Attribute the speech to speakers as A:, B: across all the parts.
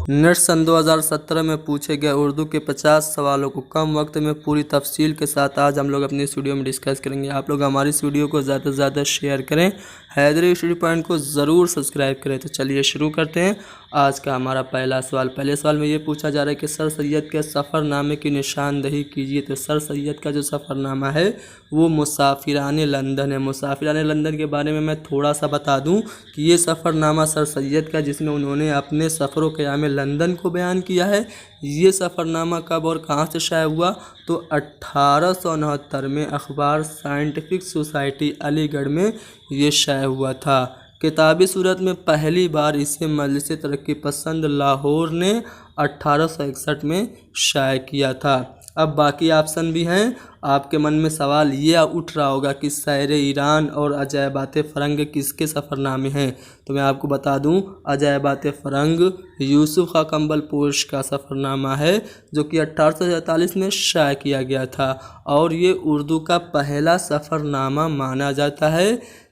A: Net सन 2017 में पूछे गए उर्दू के 50 सवालों को कम वक्त में पूरी तफसील के साथ आज हम लोग अपनी इस वीडियो में डिस्कस करेंगे। आप लोग हमारी इस वीडियो को ज़्यादा से ज़्यादा शेयर करें, हैदरी स्टडी पॉइंट को ज़रूर सब्सक्राइब करें। तो चलिए शुरू करते हैं आज का हमारा पहला सवाल। पहले सवाल में ये पूछा जा रहा है कि सर सैयद के सफ़रनामे की निशानदही कीजिए। तो सर सैयद का जो सफ़रनामा है वो मुसाफिराने लंदन है। मुसाफिराने लंदन के बारे में मैं थोड़ा सा बता दूं कि ये सफ़रनामा सर सैयद का, जिसमें उन्होंने अपने सफ़र क़याम लंदन को बयान किया है। ये सफ़रनामा कब और कहाँ से शाया हुआ? तो 1869 में अखबार साइंटिफिक सोसाइटी अलीगढ़ में ये शाया हुआ था। किताबी सूरत में पहली बार इसे मजलिस तरक्की पसंद लाहौर ने 1861 में शाया किया था। अब बाकी ऑप्शन भी हैं। आपके मन में सवाल ये उठ रहा होगा कि शायर ईरान और अजायबात फ़रंग किसके सफ़रनामे हैं। तो मैं आपको बता दूं, अजायबात फ़रंग यूसुफ खां कंबलपोश का सफ़रनामा है, जो कि 1847 में शाया किया गया था और ये उर्दू का पहला सफ़रनामा माना जाता है।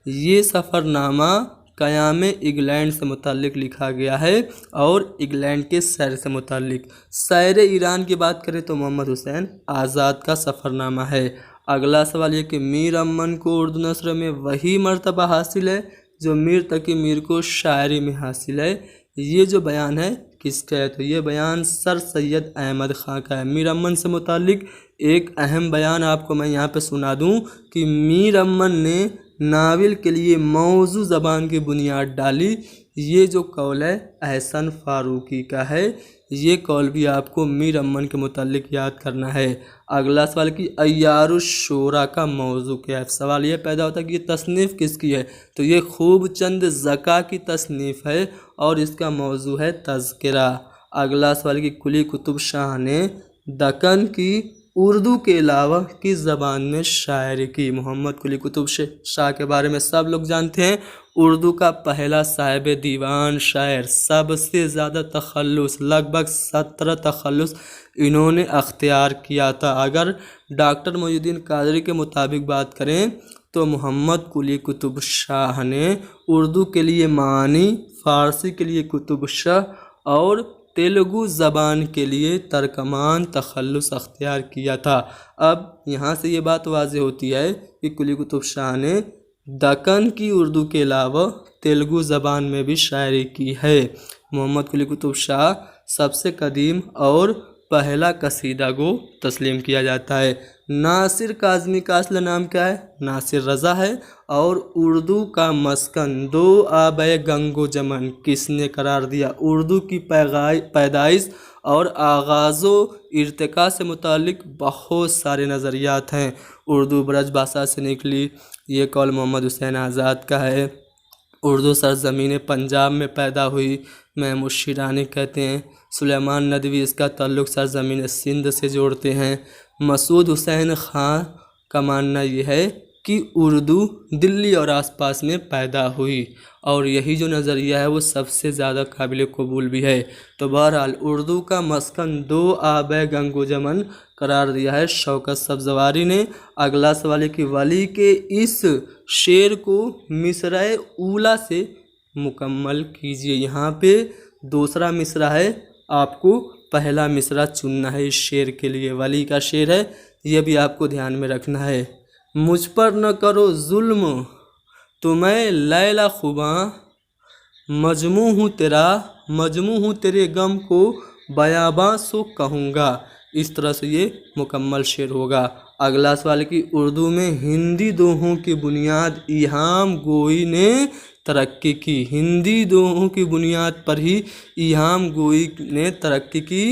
A: ये सफ़रनामा क़याम इंग्लैंड से मुताल्लिक़ लिखा गया है और इंग्लैंड के सैर से मुताल्लिक़। शायर ईरान की बात करें तो मोहम्मद हुसैन आज़ाद का सफ़रनामा है। अगला सवाल ये कि मीर अमन को उर्दू नस्र में वही मर्तबा हासिल है जो मीर तकी मीर को शायरी में हासिल है। ये जो बयान है किसका है? तो ये बयान सर सैयद अहमद ख़ां का है। मीर अमन से मुताल्लिक़ एक अहम बयान आपको मैं यहाँ पे सुना दूँ कि मीर अमन ने नावल के लिए मौजू ज़बान की बुनियाद डाली। ये जो कौल है अहसन फ़ारूकी का है। ये कौल भी आपको मीर अमन के मुताल्लिक़ याद करना है। अगला सवाल कि अय्यारुश्शोरा का मौजू क्या है? सवाल ये पैदा होता है कि ये तसनीफ़ किसकी है? तो ये खूब चंद ज़का की तसनीफ़ है और इसका मौजू है तज़किरा। अगला सवाल कि कुली कुतुब शाह ने दक्कन की उर्दू के अलावा किस ज़बान में शायरी की? मोहम्मद कुली कुतुब शाह के बारे में सब लोग जानते हैं। उर्दू का पहला साहिब दीवान शायर, सबसे ज़्यादा तखल्लुस, लगभग 17 तखल्लुस इन्होंने अख्तियार किया था। अगर डॉक्टर मोइनुद्दीन कादरी के मुताबिक बात करें तो मोहम्मद कुली कुतुब शाह ने उर्दू के लिए मानी, फ़ारसी के लिए कुतुब शाह और तेलुगु ज़बान के लिए तर्कमान तखल्लुस अख्तियार किया था। अब यहाँ से ये बात वाज़ेह होती है कि कुली कुतुब शाह ने दक्कन की उर्दू के अलावा तेलुगु ज़बान में भी शायरी की है। मोहम्मद कुली कुतुब शाह सबसे कदीम और पहला कसीदा को तस्लीम किया जाता है। नासिर काज़मी का असली नाम क्या है? नासिर रज़ा है। और उर्दू का मस्कन दो आबे गंगो जमन किसने करार दिया? उर्दू की पैदाइश और आगाज़ो इर्तिका से मुतालिक बहुत सारे नज़रियात हैं। उर्दू ब्रज भाषा से निकली, ये कौल मोहम्मद हुसैन आज़ाद का है। उर्दू सरज़मीन पंजाब में पैदा हुई, महमूद शिरानी कहते हैं। सुलेमान नदवी इसका ताल्लुक़ सरज़मीन सिंध से जोड़ते हैं। मसूद हुसैन ख़ां का मानना यह है कि उर्दू दिल्ली और आसपास में पैदा हुई और यही जो नज़रिया है वो सबसे ज़्यादा काबिल कबूल भी है। तो बहरहाल उर्दू का मस्कन दो आबे गंगो जमन करार दिया है शौकत सब्ज़वारी ने। अगला सवाल है कि वली के इस शेर को मिसरे ऊला से मुकम्मल कीजिए। यहाँ पे दूसरा मिसरा है, आपको पहला मिसरा चुनना है इस शेर के लिए। वली का शेर है, ये भी आपको ध्यान में रखना है। मुझ पर न करो जुल्म तुम्हें लैला खुबा, मजमू हूँ तेरे गम को बयाबां सो कहूँगा। इस तरह से ये मुकम्मल शेर होगा। अगला सवाल कि उर्दू में हिंदी दोहों की बुनियाद इहाम गोई ने तरक्की की। हिंदी दोहों की बुनियाद पर ही इहाम गोई ने तरक्की की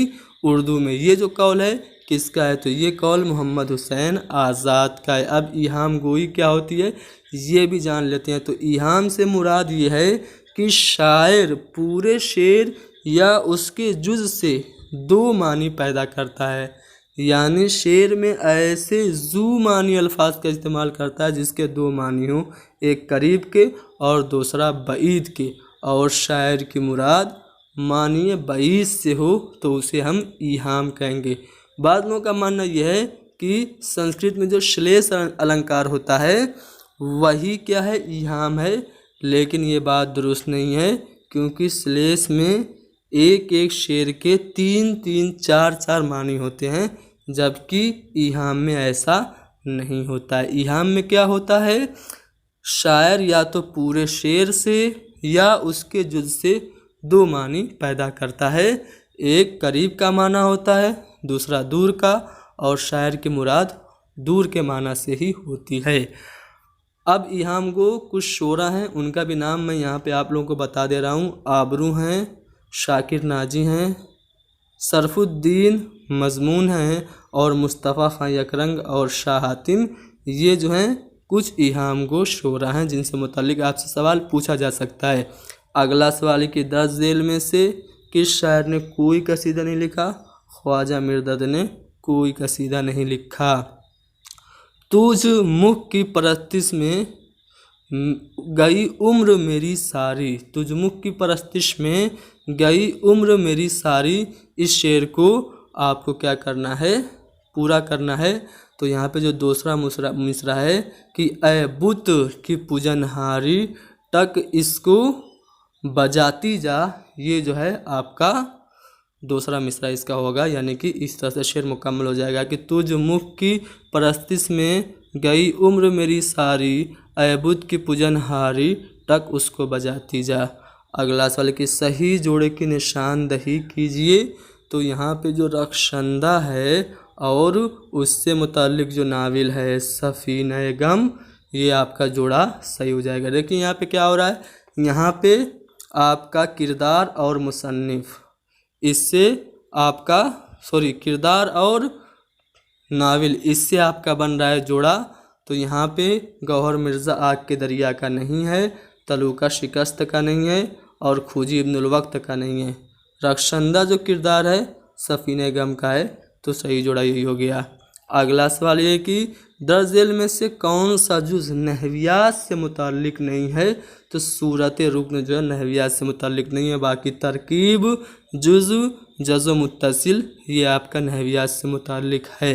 A: उर्दू में। ये जो कौल है किसका है? तो ये कौल मोहम्मद हुसैन आज़ाद का है। अब इहाम गोई क्या होती है ये भी जान लेते हैं। तो इहाम से मुराद ये है कि शायर पूरे शेर या उसके जुज़ से दो मानी पैदा करता है, यानी शेर में ऐसे जू मानी अल्फाज का इस्तेमाल करता है जिसके दो मानी हों, एक करीब के और दूसरा बईद के। और शायर की मुराद मानिए बईद से हो तो उसे हम इहाम कहेंगे। बाद लोगों का मानना यह है कि संस्कृत में जो श्लेष अलंकार होता है वही क्या है? इहाम है। लेकिन ये बात दुरुस्त नहीं है, क्योंकि श्लेष में एक एक शेर के 3-3 4-4 मानी होते हैं, जबकि ईहाम में ऐसा नहीं होता है। ईहाम में क्या होता है, शायर या तो पूरे शेर से या उसके जुज से 2 मानी पैदा करता है। एक करीब का माना होता है, दूसरा दूर का, और शायर की मुराद दूर के माना से ही होती है। अब ईहाम गो कुछ शोरा हैं, उनका भी नाम मैं यहाँ पे आप लोगों को बता दे रहा हूँ। आबरू हैं, शाकिर नाजी हैं, सरफुद्दीन मजमून हैं, और मुस्तफ़ा ख़ान यकरंग और शाह हातिम। ये जो हैं कुछ ईहाम गो शोरा हैं जिनसे मुताल्लिक़ आपसे सवाल पूछा जा सकता है। अगला सवाल है कि 10 झेल में से किस शायर ने कोई कसीदा नहीं लिखा? ख्वाजा मिर्दद ने कोई कसीदा नहीं लिखा। तुझ मुख की परस्तिश में गई उम्र मेरी सारी, तुझ मुख की परस्तिश में गई उम्र मेरी सारी, इस शेर को आपको क्या करना है, पूरा करना है। तो यहाँ पे जो दूसरा मिसरा है कि ए बुत की पूजनहारी तक इसको बजाती जा, ये जो है आपका दूसरा मिसरा इसका होगा। यानी कि इस तरह से शेर मुकम्मल हो जाएगा कि तुझ मुख की परस्तिश में गई उम्र मेरी सारी, ए बुत की पूजनहारी तक उसको बजाती जा। अगला सवाल कि सही जोड़े की निशानदही कीजिए। तो यहाँ पे जो रखशंदा है और उससे मुताल्लिक़ जो नाविल है सफ़ीने गम, ये आपका जोड़ा सही हो जाएगा। देखिए यहाँ पे क्या हो रहा है, यहाँ पे आपका किरदार और मुसन्निफ़, इससे आपका किरदार और नाविल, इससे आपका बन रहा है जोड़ा। तो यहाँ पे गौहर मिर्ज़ा आग के दरिया का नहीं है, तलूका शिकस्त का नहीं है, और खूजी इब्नुल वक्त का नहीं है। रखशंदा जो किरदार है सफ़ीने गम का है, तो सही जोड़ा यही हो गया। अगला सवाल ये कि 10 झेल में से कौन सा जुज़ नहवियात से मुताल्लिक़ नहीं है? तो सूरत रुकन जो है नहवियात से मुताल्लिक़ नहीं है, बाकी तरकीब, जुज़, जज़ो मुत्तसिल ये आपका नहवियात से मुताल्लिक़ है।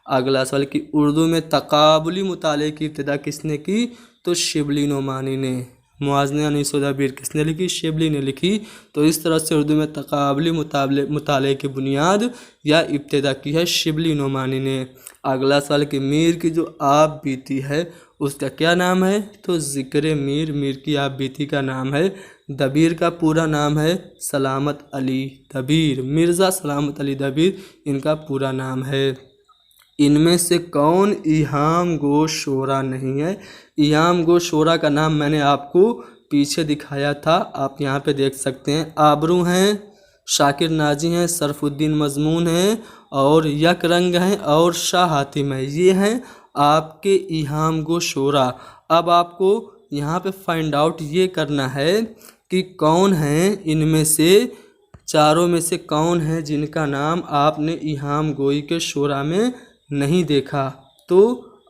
A: अगला सवाल कि उर्दू में तकाबुली मुताले की इब्तिदा किसने की? तो शिबली नोमानी ने। मुआज़ना अनीसुद्दीन किसने लिखी? शिबली ने लिखी। तो इस तरह से उर्दू में तकाबुली मुताले की बुनियाद या इब्तिदा की है शिबली नोमानी ने। अगला सवाल कि मीर की जो आप बीती है उसका क्या नाम है? तो ज़िक्र मीर, मीर की आप बीती का नाम है। दबीर का पूरा नाम है सलामत अली दबीर, मिर्ज़ा सलामत अली दबीर इनका पूरा नाम है। इनमें से कौन ईहाम गो शोरा नहीं है? ईहाम गो शोरा का नाम मैंने आपको पीछे दिखाया था, आप यहाँ पे देख सकते हैं। आबरू हैं, शाकिर नाजी हैं, सरफुद्दीन मजमून हैं, और यकरंग हैं, और शाह हातिम है। ये हैं आपके ईहाम गो शोरा। अब आपको यहाँ पे फाइंड आउट ये करना है कि कौन हैं इनमें से, चारों में से कौन है जिनका नाम आपने ईहाम गोई के शोरा में नहीं देखा। तो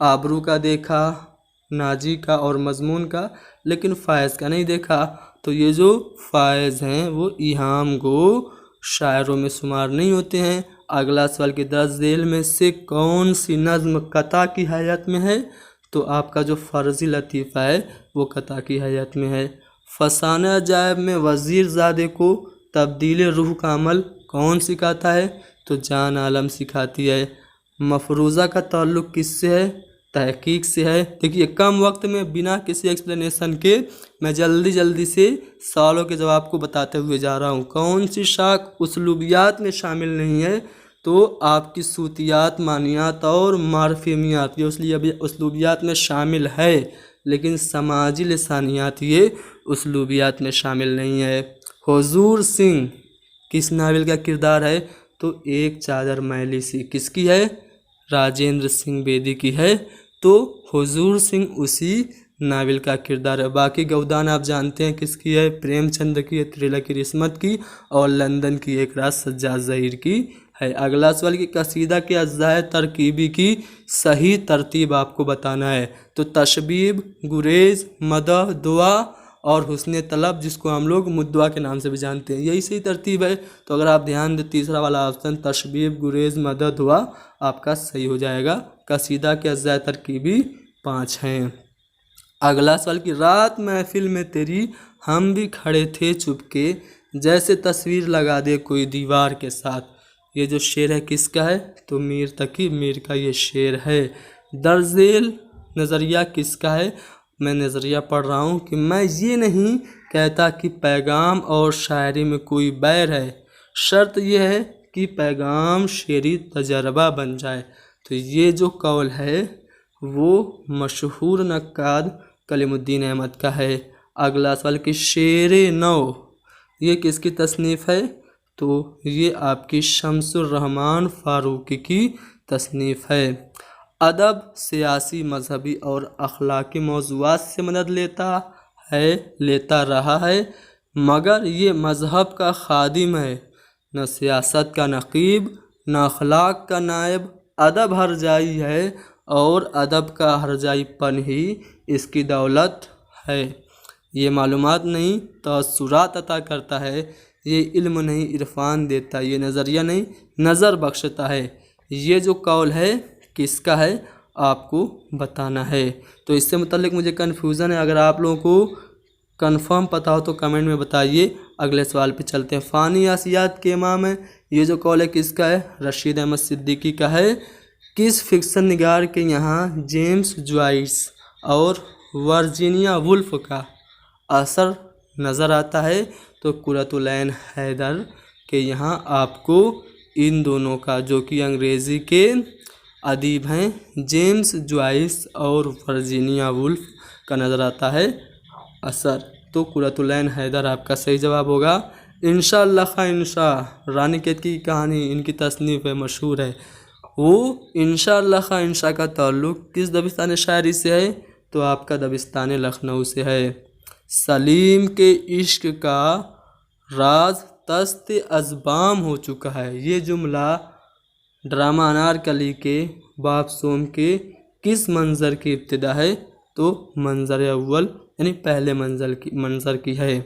A: आबरू का देखा, नाजी का और मजमून का, लेकिन फ़ायज़ का नहीं देखा। तो ये जो फ़ायज़ हैं वो ईहाम गो शायरों में शुमार नहीं होते हैं। अगला सवाल कि 10 झेल में से कौन सी नज़्म कता की हैयत में है? तो आपका जो फ़र्ज़ी लतीफ़ा है वो कता की हैयत में है। फ़साना अजायब में वज़ीर ज़ादे को तब्दील रूह का अमल कौन सिखाता है? तो जान आलम सिखाती है। मफरूज़ा का ताल्लुक़ किससे है? तहकीक से है। देखिए कम वक्त में बिना किसी एक्सप्लेनेशन के मैं जल्दी से सवालों के जवाब को बताते हुए जा रहा हूँ। कौन सी शाख उसलूबियात में शामिल नहीं है? तो आपकी सूतियात, मानियात और मारफेमियात ये उसलूबियात में शामिल है, लेकिन समाजी लिसानियात ये उसलूबियात में शामिल नहीं है। हुजूर सिंह किस नावल का किरदार है? तो एक चादर मैली सी किसकी है? राजेंद्र सिंह बेदी की है। तो हुजूर सिंह उसी नावल का किरदार है। बाकी गौदान आप जानते हैं किसकी है? प्रेमचंद की है, त्रिला की रिस्मत की, और लंदन की एक रात सज्जाद ज़हीर की है। अगला सवाल कि कसीदा के अज़्ज़ाए तरकीबी की सही तरतीब आपको बताना है। तो तशबीब, गुरेज, मदह, दुआ और हुस्न तलब, जिसको हम लोग मुद्दवा के नाम से भी जानते हैं, यही सही तरतीब है। तो अगर आप ध्यान दें तीसरा वाला ऑप्शन तशबीब, गुरेज, मदह, दुआ आपका सही हो जाएगा। कसीदा के अज़्ज़ाए तरकीबी 5 हैं। अगला सवाल कि रात महफिल में तेरी हम भी खड़े थे चुपके, जैसे तस्वीर लगा दे कोई दीवार के साथ। ये जो शेर है किसका है? तो मीर तकी मीर का ये शेर है। दर्जेल नज़रिया किसका है? मैं नज़रिया पढ़ रहा हूँ कि मैं ये नहीं कहता कि पैगाम और शायरी में कोई बैर है, शर्त यह है कि पैगाम शेरी तजर्बा बन जाए। तो ये जो कौल है वो मशहूर नक्काद कलीमुद्दीन अहमद का है। अगला सवाल कि शेर नौ ये किसकी तसनीफ़ है? तो ये आपकी शमसुर रहमान फ़ारूकी की तसनीफ़ है। अदब सियासी, मजहबी और अखलाकी मौज़ूआत से मदद लेता रहा है, मगर ये मज़हब का खादिम है, न सियासत का नक़ीब, न अखलाक का नायब। अदब हरजाई है और अदब का हरजाईपन ही इसकी दौलत है। ये मालूमात नहीं तअस्सुरात अता करता है, ये इल्म नहीं इरफान देता, ये नज़रिया नहीं नज़र बख्शता है। ये जो कौल है किसका है आपको बताना है। तो इससे मुतल्लिक मुझे कन्फ्यूज़न है, अगर आप लोगों को कंफर्म पता हो तो कमेंट में बताइए। अगले सवाल पे चलते हैं। फ़ानी यासियात के इमाम है, ये जो कौल है किसका है? रशीद अहमद सिद्दीकी का है। किस फिक्सन निगार के यहाँ जेम्स जॉइस और वर्जीनिया वुल्फ का असर नज़र आता है? तो कुरतुल ऐन हैदर के यहाँ आपको इन दोनों का, जो कि अंग्रेज़ी के अदीब हैं, जेम्स जॉइस और वर्जीनिया वुल्फ का नज़र आता है असर। तो कुरतुल ऐन हैदर आपका सही जवाब होगा। इंशाअल्लाह खैनशा रानी कैद की कहानी इनकी तसनीफ़ है, मशहूर है। वो इंशाअल्लाह खैनशा का ताल्लुक़ किस दबिस्तान शायरी से है? तो आपका दबिस्तान लखनऊ से है। सलीम के इश्क का राज तस्त अज़बाम हो चुका है, ये जुमला ड्रामा अनारकली के बाप सोम के किस मंज़र की इब्तिदा है? तो मंज़र अव्वल यानी पहले मंज़र की है।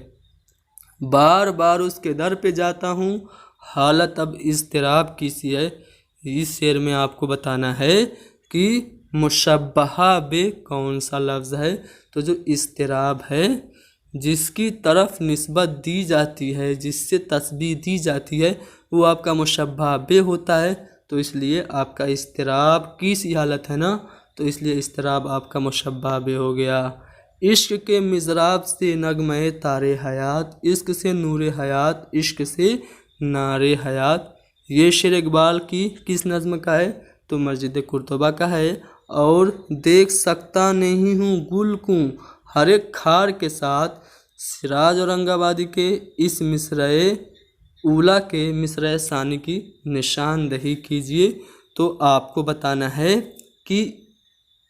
A: बार बार उसके दर पे जाता हूँ, हालत अब इज़्तिराब की सी है। इस शेर में आपको बताना है कि मुशब्बहा बे कौन सा लफ्ज़ है? तो जो इज़्तिराब है, जिसकी तरफ निस्बत दी जाती है, जिससे तस्बीह दी जाती है, वो आपका मुशब्बहा बे होता है। तो इसलिए आपका इज़्तिराब की सी हालत है ना, तो इसलिए इज़्तिराब आपका मुशब्बहा बे हो गया। इश्क के मिज़राब से नगमे तारे हयात, इश्क से नूरे हयात, इश्क से नारे हयात। ये शेर इकबाल की किस नज़्म का है? तो मस्जिद कुर्तुबा का है। और देख सकता नहीं हूँ गुल को हर एक खार के साथ, सिराज औरंगाबादी के इस मिसरे ऊला के मिसरे सानी की निशानदही कीजिए। तो आपको बताना है कि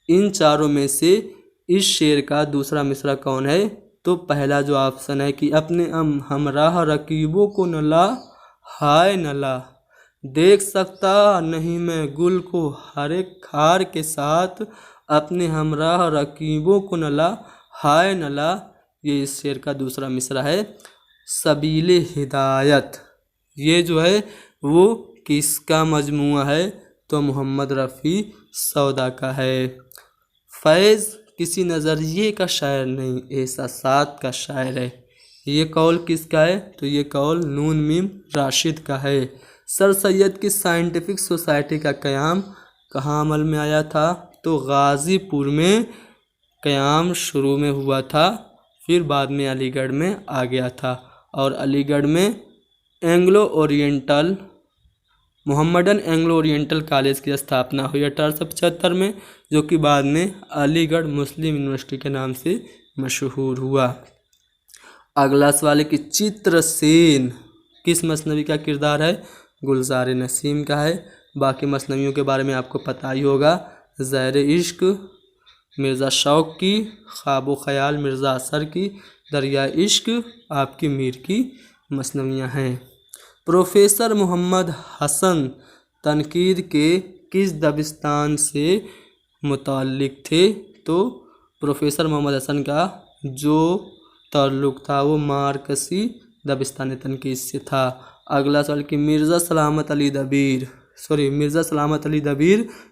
A: इन चारों में से इस शेर का दूसरा मिसरा कौन है? तो पहला जो ऑप्शन है कि अपने हमराह रकीबों को न ला, हाय न ला, देख सकता नहीं मैं गुल को हर एक खार के साथ, अपने हमराह रकीबों को न ला, हाय न ला। ये इस शेर का दूसरा मिसरा है। सबीले हिदायत ये जो है वो किसका मजमुआ है? तो मोहम्मद रफ़ी सौदा का है। फैज़ किसी नज़रिए का शायर नहीं, एहसासात का शायर है। ये कौल किसका है? तो ये कौल नून मीम राशिद का है। सर सैयद की साइंटिफिक सोसाइटी का क़याम कहाँ अमल में आया था? तो गाज़ीपुर में क़याम शुरू में हुआ था, फिर बाद में अलीगढ़ में आ गया था। और अलीगढ़ में मोहम्मडन एंग्लो ओरिएंटल कॉलेज की स्थापना हुई 1875 में, जो कि बाद में अलीगढ़ मुस्लिम यूनिवर्सिटी के नाम से मशहूर हुआ। अगला सवाल है कि चित्रसेन किस मसनवी का किरदार है? गुलजार नसीम का है। बाकी मसनवियों के बारे में आपको पता ही होगा। ज़हर इश्क मिर्ज़ा शौक़ की, ख्वाब ख़याल मिर्ज़ा असर की, दरिया इश्क आपकी मीर की मसनवियाँ हैं। प्रोफेसर मोहम्मद हसन तनकीद के किस दबिस्तान से मुताल्लिक़ थे? तो प्रोफेसर मोहम्मद हसन का जो ताल्लुक़ था वो मार्कसी दबिस्तान तनकीद से था। अगला सवाल कि मिर्ज़ा सलामत अली दबीर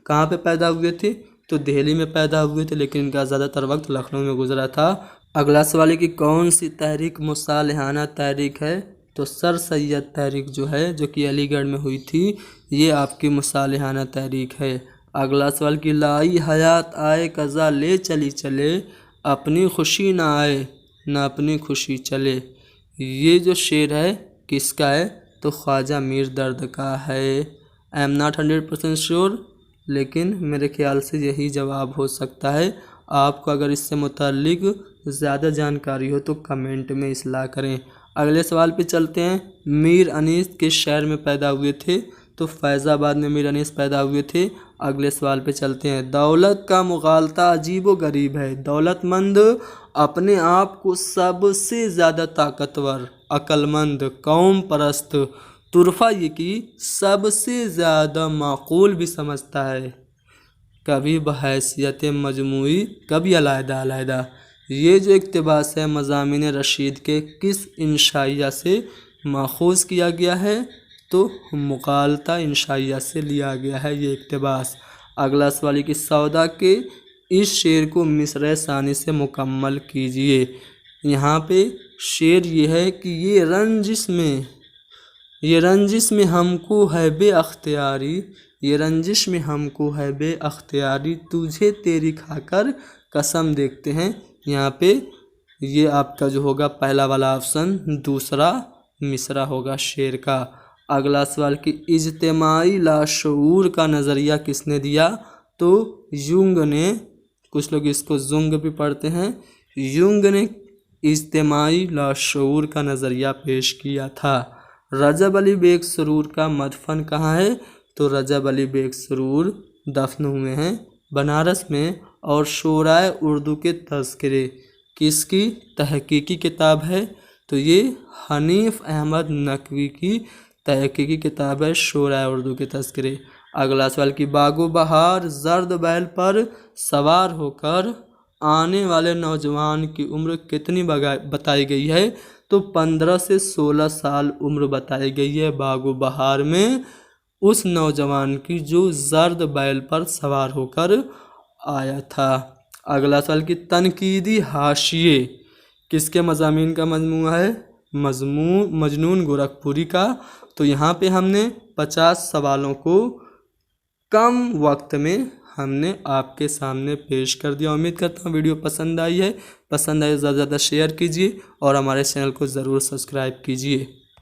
A: कहाँ पे पैदा हुए थे? तो दिल्ली में पैदा हुए थे, लेकिन इनका ज़्यादातर वक्त लखनऊ में गुजरा था। अगला सवाल है कि कौन सी तहरीक मुसालिहाना तहरीक है? तो सर सैयद तहरीक जो है, जो कि अलीगढ़ में हुई थी, ये आपकी मुसालिहाना तहरीक है। अगला सवाल कि लाई हयात आए कज़ा ले चली चले, अपनी खुशी ना आए ना अपनी खुशी चले। ये जो शेर है किसका है? तो ख्वाजा मीर दर्द का है। आई एम नॉट 100% श्योर, लेकिन मेरे ख्याल से यही जवाब हो सकता है। आपको अगर इससे मुताल्लिक ज़्यादा जानकारी हो तो कमेंट में इस्लाह करें। अगले सवाल पे चलते हैं। मीर अनीस किस शहर में पैदा हुए थे? तो फैज़ाबाद में मीर अनीस पैदा हुए थे। अगले सवाल पे चलते हैं। दौलत का मुगालता अजीब व गरीब है, दौलतमंद अपने आप को सबसे ज़्यादा ताकतवर, अक्लमंद, कौम परस्त, तुरफा ये कि सबसे ज़्यादा माकूल भी समझता है, कभी बहैसियत मजमूई, कभी अलहदा अलहदा। ये जो इक़्तिबास है मज़ामीन रशीद के किस इंशाइया से माखूज़ किया गया है? तो मुगालता इंशाइया से लिया गया है ये इक़्तिबास। अगला सवाल कि सौदा के इस शेर को मिसरे सानी से मुकम्मल कीजिए। यहाँ पे शेर ये है कि ये रंजिश में हमको है बेअख्तियारी, ये रंजिश में हमको है बेअख्तियारी, तुझे तेरी खाकर कसम देखते हैं। यहाँ पे ये आपका जो होगा पहला वाला ऑप्शन, दूसरा मिसरा होगा शेर का। अगला सवाल कि इज्तिमाई लाशऊर का नज़रिया किसने दिया? तो युंग ने, कुछ लोग इसको जुंग भी पढ़ते हैं, युंग ने इज्तिमाई लाशऊर का नज़रिया पेश किया था। रजब अली बेग सरूर का मदफन कहाँ है? तो रजब अली बेग सरूर दफन हुए हैं बनारस में। और शोराए उर्दू के तज़किरे किसकी तहकीकी किताब है? तो ये हनीफ अहमद नकवी की तहकीकी किताब है, शोराए उर्दू के तज़किरे। अगला सवाल कि बागो बहार जर्द बैल पर सवार होकर आने वाले नौजवान की उम्र कितनी बताई गई है? तो 15 से 16 साल उम्र बताई गई है बागो बहार में उस नौजवान की जो जर्द बैल पर सवार होकर आया था। अगला सवाल कि तनकीदी हाशिए किसके मज़ामीन का मजमूआ है? मजनून गोरखपुरी का। तो यहाँ पे हमने 50 सवालों को कम वक्त में हमने आपके सामने पेश कर दिया। उम्मीद करता हूँ वीडियो पसंद आई है। पसंद आए ज़्यादा से ज़्यादा शेयर कीजिए और हमारे चैनल को ज़रूर सब्सक्राइब कीजिए।